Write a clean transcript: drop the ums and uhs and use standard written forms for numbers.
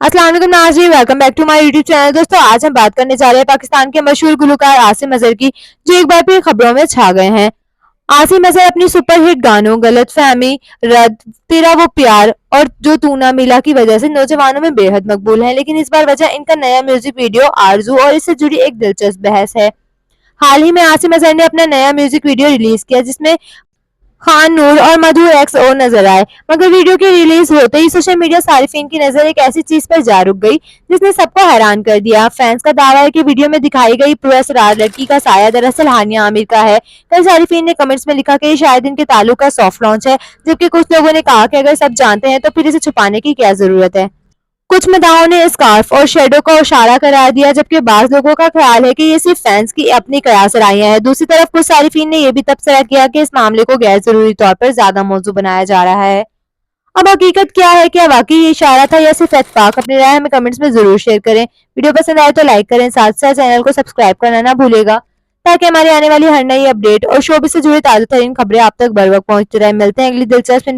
अस्सलाम वालेकुम नाज़रीन, welcome back to my YouTube channel. दोस्तों, आज हम बात करने जा रहे हैं पाकिस्तान के मशहूर गुलकार आसिम अजहर की, जो एक बार फिर खबरों में छा गए हैं। आसिम अजहर अपनी सुपरहिट गानों गलतफहमी, रद्द, तेरा वो प्यार और जो तू ना मिला की वजह से नौजवानों में बेहद मकबूल हैं, लेकिन इस बार वजह इनका नया म्यूजिक वीडियो आरजू और इससे जुड़ी एक दिलचस्प बहस है। हाल ही में आसिम अजहर ने अपना नया म्यूजिक वीडियो रिलीज किया, जिसमें खान नूर और मधु एक्स ओ नजर आए, मगर वीडियो के रिलीज होते ही सोशल मीडिया सारिफीन की नजर एक ऐसी चीज पर जा रुक गई जिसने सबको हैरान कर दिया। फैंस का दावा है कि वीडियो में दिखाई गई पुरस्कार लड़की का साया दरअसल हानिया आमिर का है। कई सारिफीन ने कमेंट्स में लिखा कि ये शायद इनके ताल्लुक का सॉफ्ट लॉन्च है, जबकि कुछ लोगों ने कहा कि अगर सब जानते हैं तो फिर इसे छुपाने की क्या जरूरत है। कुछ मदाहों ने स्कार्फ और शेडो को इशारा करार दिया, जबकि बाज लोगों का ख्याल है कि ये सिर्फ फैंस की अपनी कयासराइयां हैं। दूसरी तरफ कुछ सारिफीन ने यह भी तबसरा किया कि इस मामले को गैर जरूरी तौर पर ज्यादा मौजू बनाया जा रहा है। अब हकीकत क्या है, क्या वाकई ये इशारा था या सिर्फ इत्तेफाक? अपनी राय हमें कमेंट्स में जरूर शेयर करें। वीडियो पसंद आए तो लाइक करें, साथ साथ चैनल को सब्सक्राइब करना ना भूलेगा, ताकि हमारी आने वाली हर नई अपडेट और शोबिस से जुड़ी ताजा तरीन खबरें आप तक बर वक्त पहुंचती रहे। मिलते हैं अगली दिलचस्प